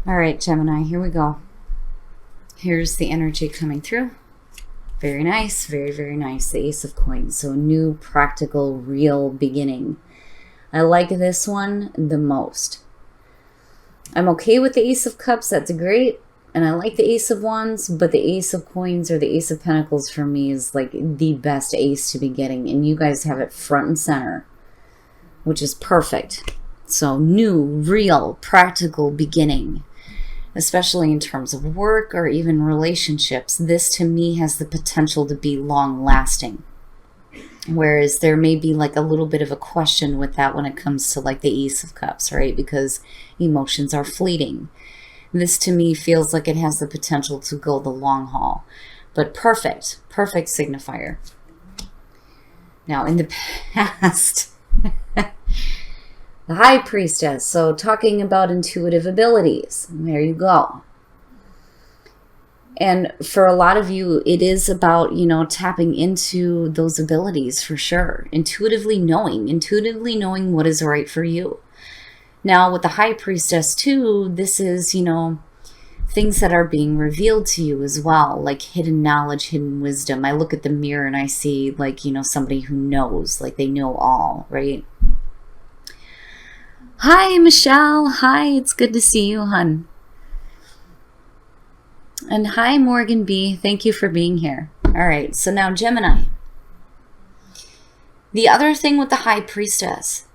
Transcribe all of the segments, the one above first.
All right, Gemini, here we go. Here's the energy coming through. Very nice, very, very nice. The Ace of Coins. So a new, practical, real beginning. I like this one the most. I'm okay with the Ace of Cups. That's great. And I like the Ace of Wands, but the Ace of Coins or the Ace of Pentacles for me is like the best ace to be getting. And you guys have it front and center, which is perfect. So new, real, practical beginning. Especially in terms of work or even relationships, this to me has the potential to be long lasting. Whereas there may be like a little bit of a question with that when it comes to like the Ace of Cups, right? Because emotions are fleeting. This to me feels like it has the potential to go the long haul. But perfect, perfect signifier. Now in the past, the High Priestess, so talking about intuitive abilities. There you go. And for a lot of you, it is about, tapping into those abilities for sure. Intuitively knowing what is right for you. Now, with the High Priestess too, this is, things that are being revealed to you as well, like hidden knowledge, hidden wisdom. I look at the mirror and I see like, somebody who knows, like they know all, right? Hi, Michelle. Hi, it's good to see you, hun. And hi, Morgan B. Thank you for being here. All right, so now Gemini. The other thing with the High Priestess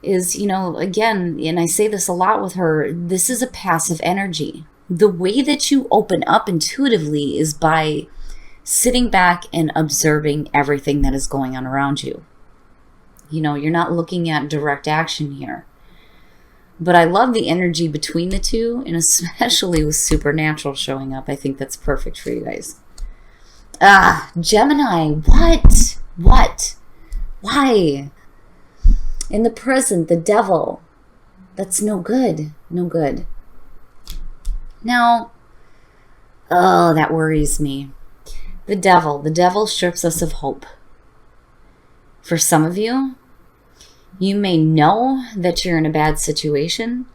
is, again, and I say this a lot with her, this is a passive energy. The way that you open up intuitively is by sitting back and observing everything that is going on around you. You're not looking at direct action here. But I love the energy between the two, and especially with supernatural showing up. I think that's perfect for you guys. Gemini, what? Why? In the present, the devil. That's no good. No good. Now, that worries me. The devil strips us of hope. For some of you, you may know that you're in a bad situation,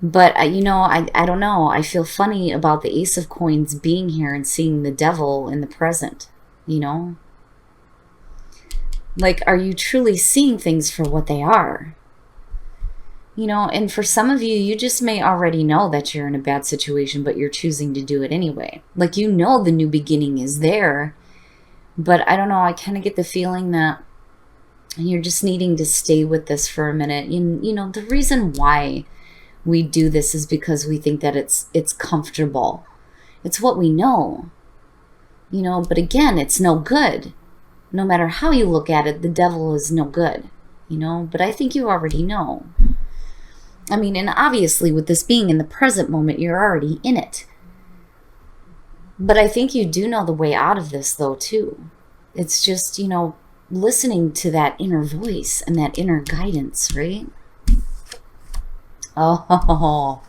but I don't know. I feel funny about the Ace of Coins being here and seeing the devil in the present, Like, are you truly seeing things for what they are? And for some of you, you just may already know that you're in a bad situation, but you're choosing to do it anyway. Like, the new beginning is there, but I don't know. I kind of get the feeling that you're just needing to stay with this for a minute. The reason why we do this is because we think that it's comfortable. It's what we know. But again, it's no good. No matter how you look at it, the devil is no good. But I think you already know. I mean, and obviously with this being in the present moment, you're already in it. But I think you do know the way out of this though too. It's just, listening to that inner voice and that inner guidance, right? Oh,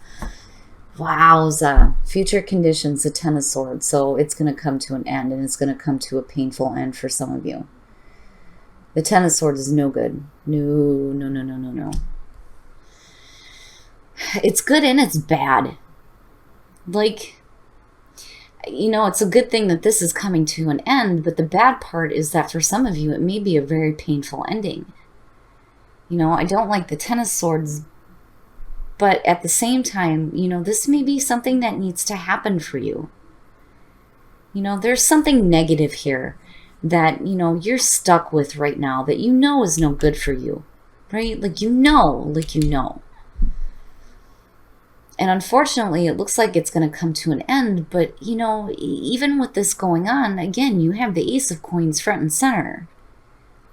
wowza. Future conditions, the Ten of Swords. So it's going to come to an end, and it's going to come to a painful end for some of you. The Ten of Swords is no good. No. It's good and it's bad. Like, it's a good thing that this is coming to an end, but the bad part is that for some of you, it may be a very painful ending. I don't like the Ten of Swords, but at the same time, this may be something that needs to happen for you. There's something negative here that, you're stuck with right now that is no good for you, right? Like you know. And unfortunately, it looks like it's going to come to an end. But, even with this going on, again, you have the Ace of Coins front and center.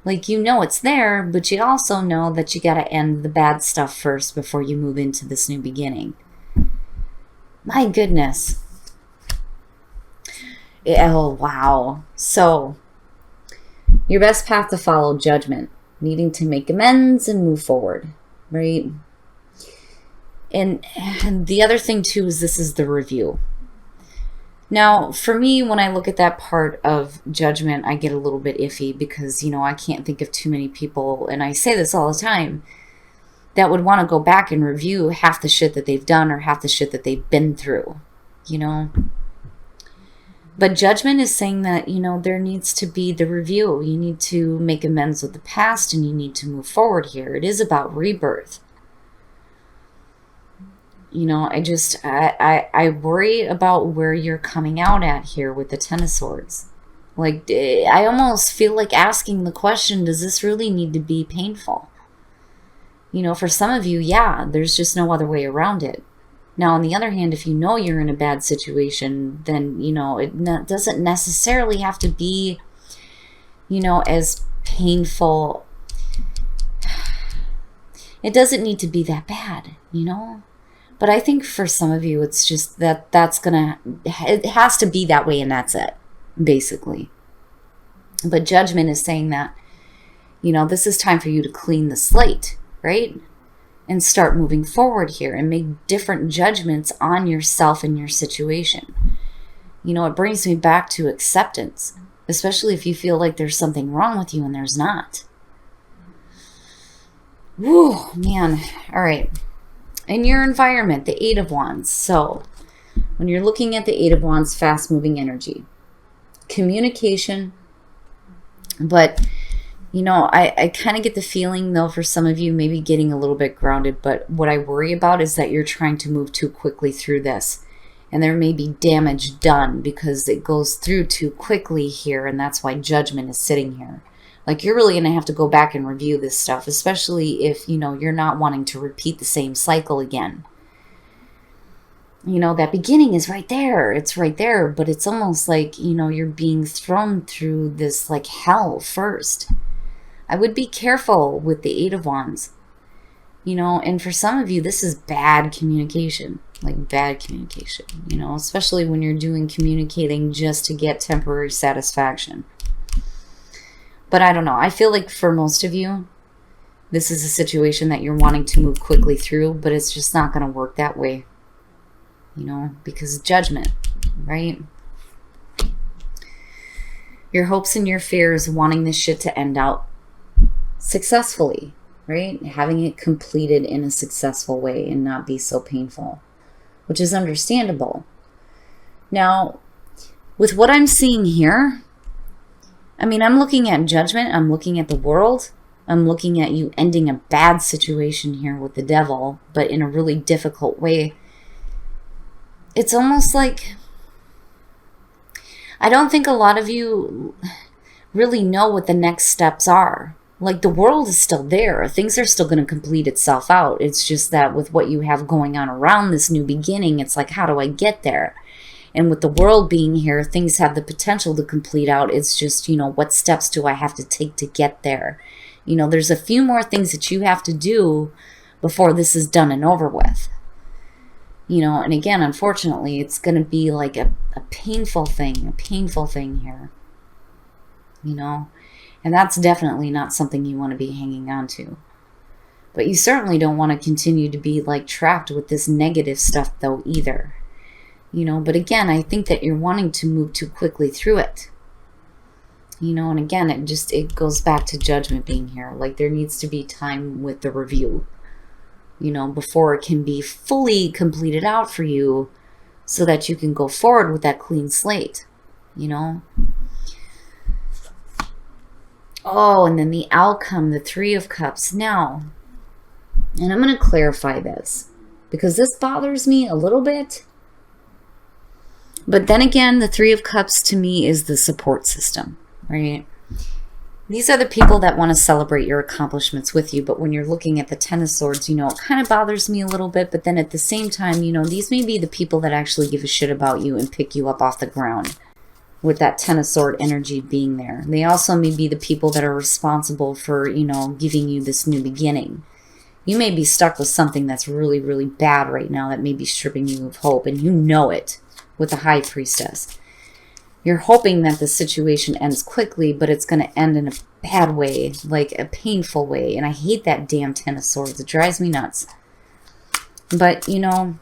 Like, it's there, but you also know that you got to end the bad stuff first before you move into this new beginning. My goodness. Oh, wow. So, your best path to follow, judgment. Needing to make amends and move forward, right? And the other thing too is this is the review. Now, for me, when I look at that part of judgment, I get a little bit iffy because, I can't think of too many people, and I say this all the time, that would want to go back and review half the shit that they've done or half the shit that they've been through, you know. But Judgment is saying that, you know, there needs to be the review. You need to make amends with the past and you need to move forward here. It is about rebirth. You know, I worry about where you're coming out at here with the Ten of Swords. Like, I almost feel like asking the question, does this really need to be painful? You know, for some of you, yeah, there's just no other way around it. Now, on the other hand, if you know you're in a bad situation, then, you know, it doesn't necessarily have to be, you know, as painful. It doesn't need to be that bad, you know? But I think for some of you, it's just that it has to be that way and that's it, basically. But Judgment is saying that, you know, this is time for you to clean the slate, right? And start moving forward here and make different judgments on yourself and your situation. You know, it brings me back to acceptance, especially if you feel like there's something wrong with you and there's not. Whew, man. All right. In your environment, the Eight of Wands. So when you're looking at the Eight of Wands, fast-moving energy, communication, but you know, I kind of get the feeling, though, for some of you, maybe getting a little bit grounded. But what I worry about is that you're trying to move too quickly through this. And there may be damage done because it goes through too quickly here. And that's why Judgment is sitting here. Like, you're really going to have to go back and review this stuff, especially if, you know, you're not wanting to repeat the same cycle again. You know, that beginning is right there. It's right there. But it's almost like, you know, you're being thrown through this, like, hell first. I would be careful with the Eight of Wands, you know, and for some of you, this is bad communication, like bad communication, you know, especially when you're doing communicating just to get temporary satisfaction. But I don't know. I feel like for most of you, this is a situation that you're wanting to move quickly through, but it's just not going to work that way, you know, because Judgment, right? Your hopes and your fears wanting this shit to end out successfully, right? Having it completed in a successful way and not be so painful, which is understandable. Now, with what I'm seeing here, I mean, I'm looking at Judgment, I'm looking at the world, I'm looking at you ending a bad situation here with the Devil, but in a really difficult way. It's almost like, I don't think a lot of you really know what the next steps are. Like, the world is still there. Things are still going to complete itself out. It's just that with what you have going on around this new beginning, it's like, how do I get there? And with the world being here, things have the potential to complete out. It's just, you know, what steps do I have to take to get there? You know, there's a few more things that you have to do before this is done and over with. You know, and again, unfortunately, it's going to be like a painful thing here. You know? And that's definitely not something you want to be hanging on to. But you certainly don't want to continue to be like trapped with this negative stuff though either. You know, but again, I think that you're wanting to move too quickly through it. You know, and again, it goes back to Judgment being here. Like, there needs to be time with the review, you know, before it can be fully completed out for you so that you can go forward with that clean slate, you know. Oh, and then the outcome, the Three of Cups. Now, and I'm going to clarify this because this bothers me a little bit. But then again, the Three of Cups to me is the support system, right? These are the people that want to celebrate your accomplishments with you. But when you're looking at the Ten of Swords, you know, it kind of bothers me a little bit. But then at the same time, you know, these may be the people that actually give a shit about you and pick you up off the ground. With that Ten of Sword energy being there. They also may be the people that are responsible for, you know, giving you this new beginning. You may be stuck with something that's really, really bad right now that may be stripping you of hope, and you know it with the High Priestess. You're hoping that the situation ends quickly, but it's going to end in a bad way, like a painful way, and I hate that damn Ten of Swords. It drives me nuts. But, you know,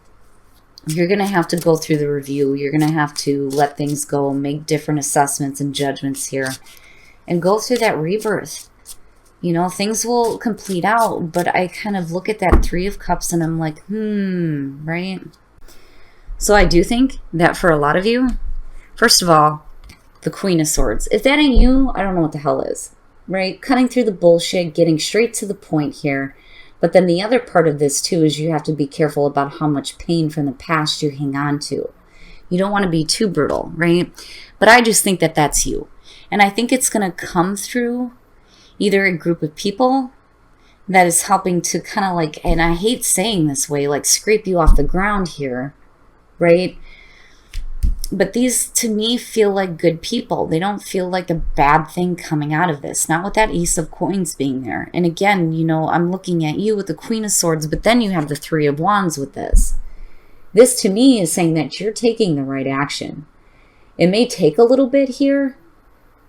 you're going to have to go through the review. You're going to have to let things go, make different assessments and judgments here, and go through that rebirth. You know, things will complete out, but I kind of look at that Three of Cups and I'm like, right? So I do think that for a lot of you, first of all, the Queen of Swords. If that ain't you, I don't know what the hell is, right? Cutting through the bullshit, getting straight to the point here. But then the other part of this too is you have to be careful about how much pain from the past you hang on to. You don't want to be too brutal, right? But I just think that that's you. And I think it's going to come through either a group of people that is helping to kind of like, and I hate saying this way, like scrape you off the ground here, right? But these, to me, feel like good people. They don't feel like a bad thing coming out of this. Not with that Ace of Coins being there. And again, you know, I'm looking at you with the Queen of Swords, but then you have the Three of Wands with this. This, to me, is saying that you're taking the right action. It may take a little bit here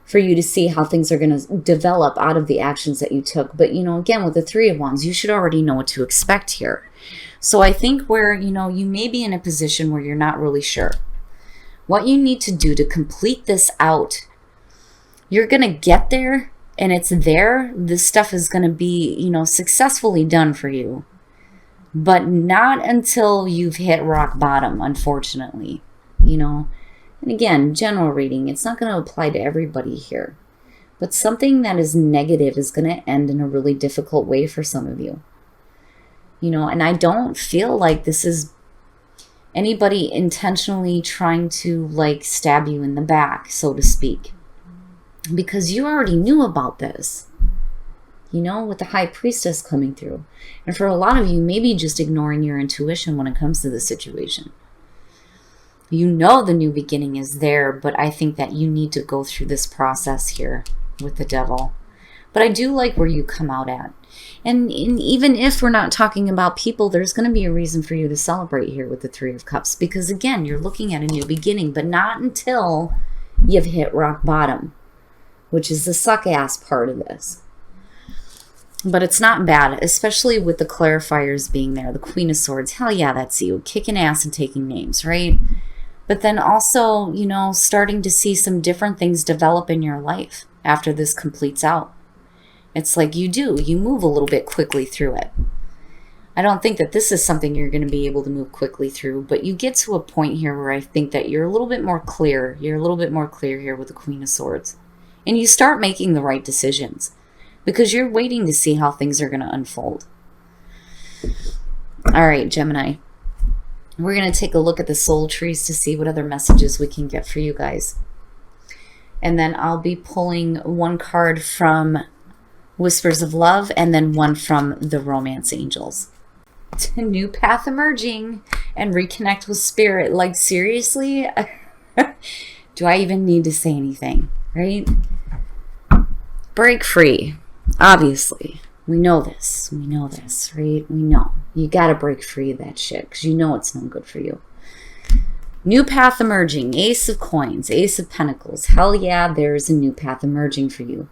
for you to see how things are going to develop out of the actions that you took. But, you know, again, with the Three of Wands, you should already know what to expect here. So I think where, you know, you may be in a position where you're not really sure what you need to do to complete this out. You're going to get there, and it's there. This stuff is going to be, you know, successfully done for you. But not until you've hit rock bottom, unfortunately, you know. And again, general reading, it's not going to apply to everybody here. But something that is negative is going to end in a really difficult way for some of you. You know, and I don't feel like this is anybody intentionally trying to like stab you in the back, so to speak. Because you already knew about this. You know, with the High Priestess coming through. And for a lot of you, maybe just ignoring your intuition when it comes to the situation. You know the new beginning is there, but I think that you need to go through this process here with the Devil. But I do like where you come out at. And even if we're not talking about people, there's going to be a reason for you to celebrate here with the Three of Cups. Because again, you're looking at a new beginning, but not until you've hit rock bottom, which is the suck-ass part of this. But it's not bad, especially with the clarifiers being there. The Queen of Swords, hell yeah, that's you. Kicking ass and taking names, right? But then also, you know, starting to see some different things develop in your life after this completes out. It's like you move a little bit quickly through it. I don't think that this is something you're going to be able to move quickly through, but you get to a point here where I think that you're a little bit more clear. You're a little bit more clear here with the Queen of Swords. And you start making the right decisions because you're waiting to see how things are going to unfold. All right, Gemini. We're going to take a look at the soul trees to see what other messages we can get for you guys. And then I'll be pulling one card from Whispers of Love and then one from the Romance Angels. A new path emerging and reconnect with spirit. Like, seriously? Do I even need to say anything, right? Break free. Obviously. We know this. We know this, right? We know. You got to break free of that shit because you know it's not good for you. New path emerging. Ace of Coins. Ace of Pentacles. Hell yeah, there's a new path emerging for you.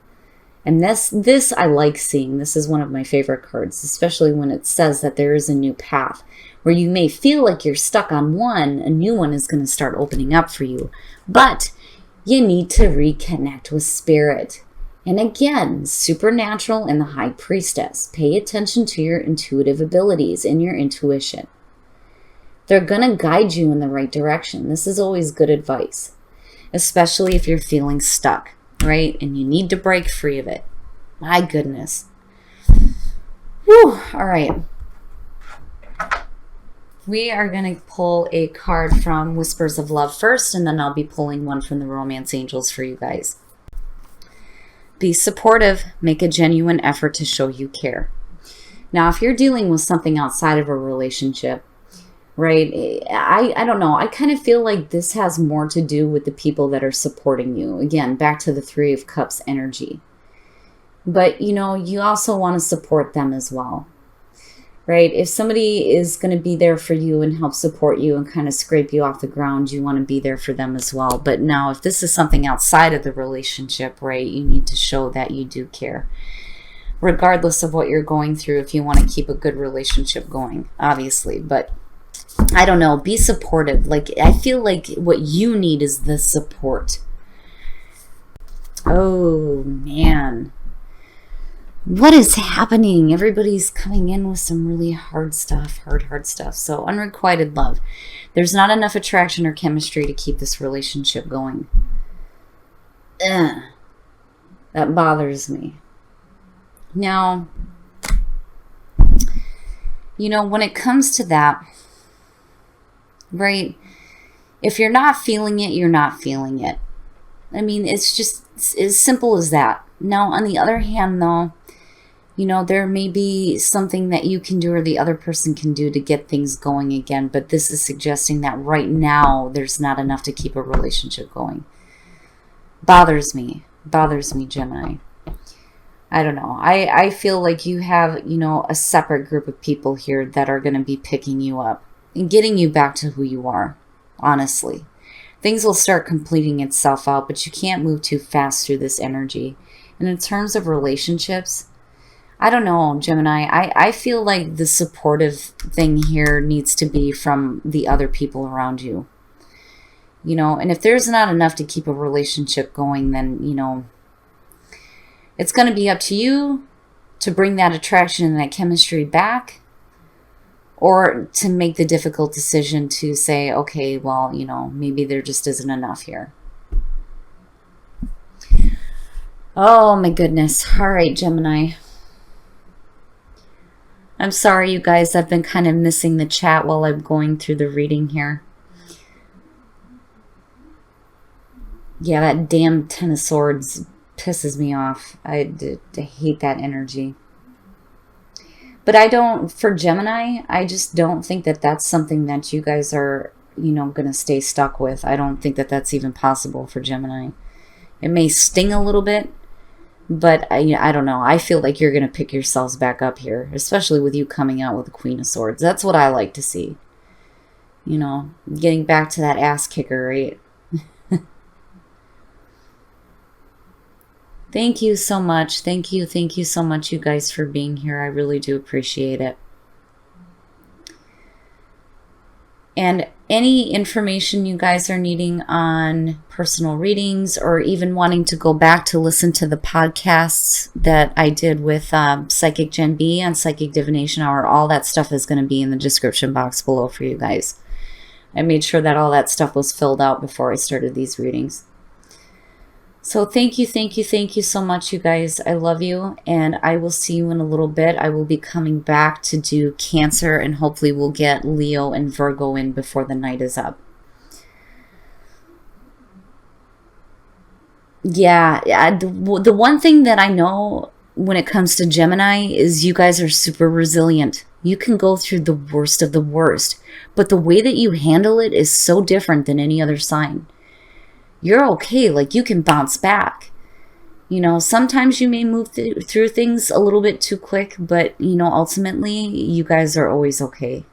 And this I like seeing. This is one of my favorite cards, especially when it says that there is a new path. Where you may feel like you're stuck on one, a new one is going to start opening up for you. But you need to reconnect with spirit. And again, supernatural and the High Priestess. Pay attention to your intuitive abilities and your intuition. They're going to guide you in the right direction. This is always good advice, especially if you're feeling stuck, right? And you need to break free of it. My goodness. Whew. All right. We are going to pull a card from Whispers of Love first, and then I'll be pulling one from the Romance Angels for you guys. Be supportive. Make a genuine effort to show you care. Now, if you're dealing with something outside of a relationship, right, I don't know. I kind of feel like this has more to do with the people that are supporting you. Again, back to the Three of Cups energy. But, you know, you also want to support them as well. Right? If somebody is going to be there for you and help support you and kind of scrape you off the ground, you want to be there for them as well. But now, if this is something outside of the relationship, right, you need to show that you do care. Regardless of what you're going through, if you want to keep a good relationship going, obviously. But I don't know, be supportive. Like, I feel like what you need is the support. Oh, man. What is happening? Everybody's coming in with some really hard stuff, hard stuff. So unrequited love. There's not enough attraction or chemistry to keep this relationship going. That bothers me. Now, when it comes to that, right, if you're not feeling it, you're not feeling it. I mean, it's just as simple as that. Now, on the other hand, though, there may be something that you can do or the other person can do to get things going again, but this is suggesting that right now there's not enough to keep a relationship going. Bothers me, Gemini. I don't know. I feel like you have, a separate group of people here that are going to be picking you up and getting you back to who you are, honestly. Things will start completing itself out, but you can't move too fast through this energy. And in terms of relationships, I don't know, Gemini. I feel like the supportive thing here needs to be from the other people around you. And if there's not enough to keep a relationship going, then, it's going to be up to you to bring that attraction and that chemistry back, or to make the difficult decision to say, okay, well, maybe there just isn't enough here. Oh, my goodness. All right, Gemini. I'm sorry, you guys. I've been kind of missing the chat while I'm going through the reading here. Yeah, that damn Ten of Swords pisses me off. I hate that energy. But for Gemini, I just don't think that that's something that you guys are, going to stay stuck with. I don't think that that's even possible for Gemini. It may sting a little bit, but I don't know. I feel like you're going to pick yourselves back up here, especially with you coming out with the Queen of Swords. That's what I like to see. Getting back to that ass kicker, right? Thank you so much. Thank you so much, you guys, for being here. I really do appreciate it. And any information you guys are needing on personal readings, or even wanting to go back to listen to the podcasts that I did with Psychic Gen B on Psychic Divination Hour, all that stuff is going to be in the description box below for you guys. I made sure that all that stuff was filled out before I started these readings. So thank you so much, you guys. I love you, and I will see you in a little bit. I will be coming back to do Cancer, and hopefully we'll get Leo and Virgo in before the night is up. Yeah, the one thing that I know when it comes to Gemini is you guys are super resilient. You can go through the worst of the worst, but the way that you handle it is so different than any other sign. You're okay. Like, you can bounce back. Sometimes you may move through things a little bit too quick, but, ultimately, you guys are always okay.